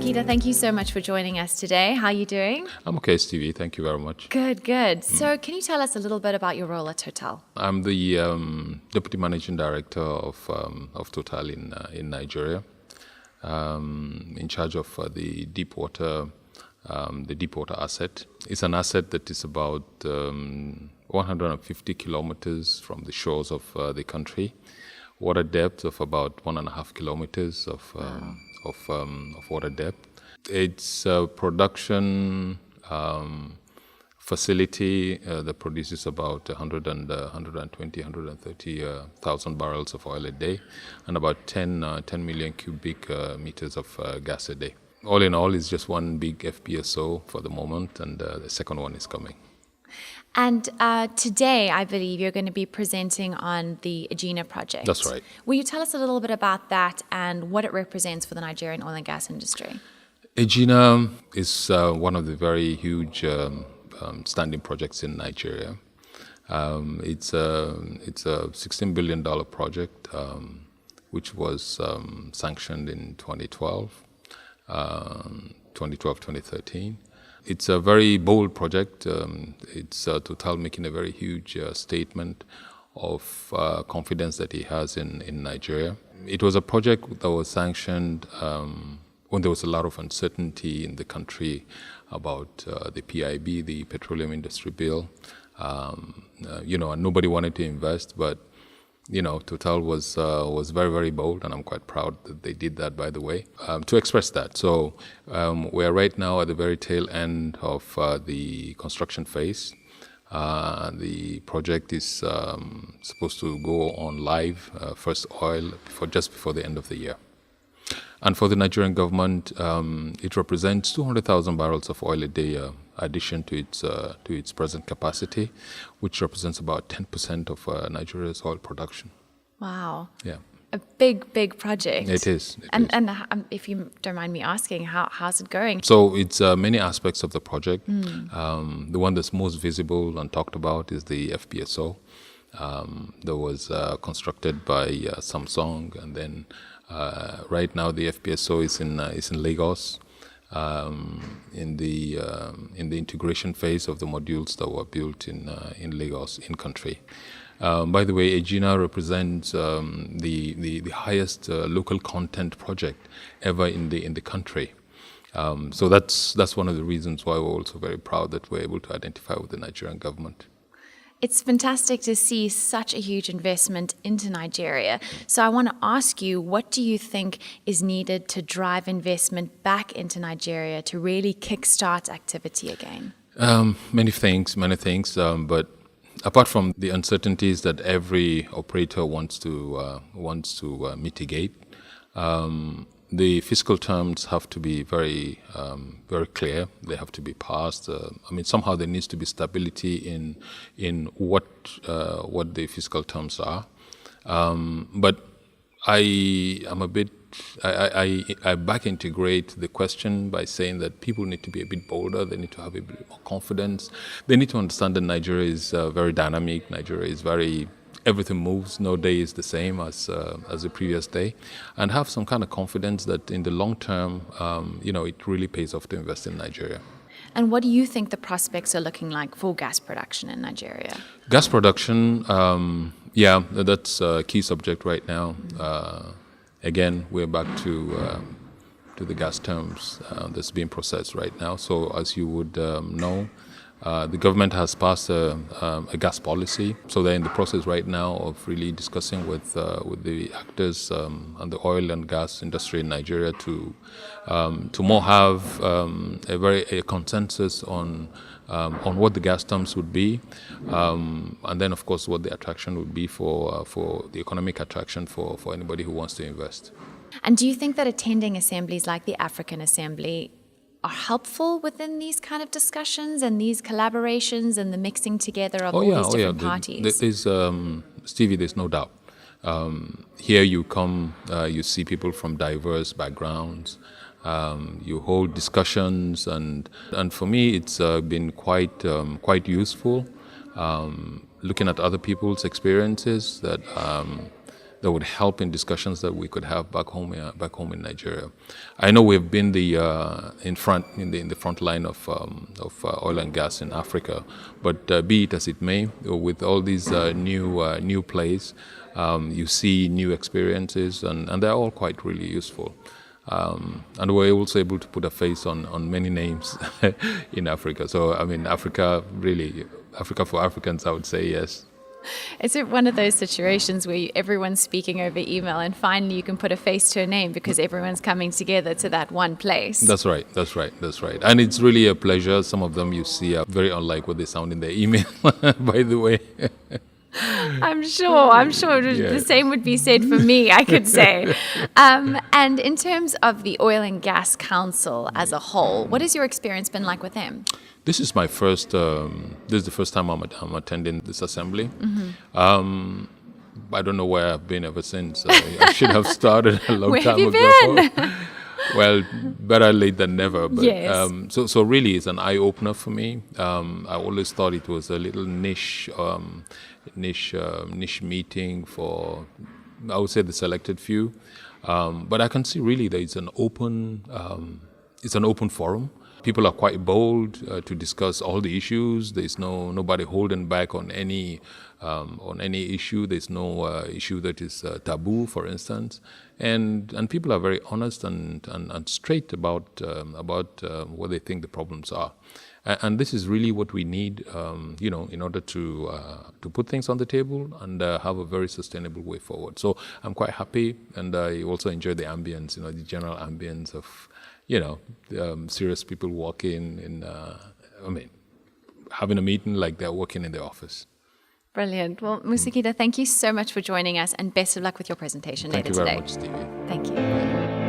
Ahmadu-Kida, thank you so much for joining us today. How are you doing? I'm okay, Stevie. Thank you very much. Good. So can you tell us a little bit about your role at Total? I'm the Deputy Managing Director of Total in Nigeria, in charge of the deepwater asset. It's an asset that is about 150 kilometers from the shores of the country, water depth of about 1.5 kilometers of water depth. It's a production facility that produces about 130,000 barrels of oil a day and about 10 million cubic meters of gas a day. All in all, it's just one big FPSO for the moment, and the second one is coming. And today, I believe you're going to be presenting on the Engr project. That's right. Will you tell us a little bit about that and what it represents for the Nigerian oil and gas industry? Engr is one of the very huge standing projects in Nigeria. It's a $16 billion project, which was sanctioned in 2013. It's a very bold project. It's Total making a very huge statement of confidence that he has in Nigeria. It was a project that was sanctioned when there was a lot of uncertainty in the country about the PIB, the Petroleum Industry Bill. And nobody wanted to invest, but Total was very, very bold, and I'm quite proud that they did that, by the way, to express that. So we are right now at the very tail end of the construction phase. The project is supposed to go on live, first oil, just before the end of the year. And for the Nigerian government, it represents 200,000 barrels of oil a day addition to its present capacity, which represents about 10% of Nigeria's oil production. Wow. Yeah. A big project. It is. And if you don't mind me asking, how's it going? So it's many aspects of the project. The one that's most visible and talked about is the FPSO that was constructed by Samsung, and then right now the FPSO is in Lagos, in the integration phase of the modules that were built in Lagos, in country. By the way, Engr represents the highest local content project ever in the country. So that's one of the reasons why we're also very proud that we're able to identify with the Nigerian government. It's fantastic to see such a huge investment into Nigeria. So I want to ask you, what do you think is needed to drive investment back into Nigeria to really kickstart activity again? Many things. But apart from the uncertainties that every operator wants to mitigate, the fiscal terms have to be very clear. They have to be passed. Somehow there needs to be stability in what the fiscal terms are. But I back integrate the question by saying that people need to be a bit bolder. They need to have a bit more confidence. They need to understand that Nigeria is very dynamic. Nigeria is everything moves. No day is the same as the previous day, and have some kind of confidence that in the long term, it really pays off to invest in Nigeria. And what do you think the prospects are looking like for gas production in Nigeria? Gas production, that's a key subject right now. Again, we're back to the gas terms that's being processed right now. So as you would know, the government has passed a gas policy, so they're in the process right now of really discussing with the actors and the oil and gas industry in Nigeria to more have a consensus on what the gas terms would be, and then of course what the attraction would be for the economic attraction for anybody who wants to invest. And do you think that attending assemblies like the African Assembly are helpful within these kind of discussions and these collaborations and the mixing together of all these different parties? Stevie, there's no doubt. Here you come, you see people from diverse backgrounds. You hold discussions, and for me, it's been quite useful. Looking at other people's experiences that that would help in discussions that we could have back home in Nigeria. I know we've been in the front line of oil and gas in Africa, but be it as it may, with all these new plays, you see new experiences, and they're all quite really useful. And we're also able to put a face on many names in Africa. So, I mean, Africa for Africans, I would say yes. Is it one of those situations where everyone's speaking over email and finally you can put a face to a name because everyone's coming together to that one place? That's right. And it's really a pleasure. Some of them you see are very unlike what they sound in their email, by the way. I'm sure the same would be said for me, I could say. And in terms of the Oil and Gas Council as a whole, what has your experience been like with them? This is my first. This is the first time I'm attending this assembly. I don't know where I've been ever since. I should have started a long time ago. Where have you been? Well, better late than never. But, yes. So really, it's an eye opener for me. I always thought it was a little niche meeting for, I would say, the selected few. But I can see really that it's an open forum. People are quite bold to discuss all the issues. There's nobody holding back on any issue. There's no issue that is taboo, for instance. And people are very honest and straight about what they think the problems are. And this is really what we need, in order to put things on the table and have a very sustainable way forward. So I'm quite happy, and I also enjoy the ambience, the general ambience of, serious people walking in, having a meeting like they're working in the office. Brilliant. Well, Musa-Kida, thank you so much for joining us, and best of luck with your presentation later today. Thank you very much, Stevie. Thank you.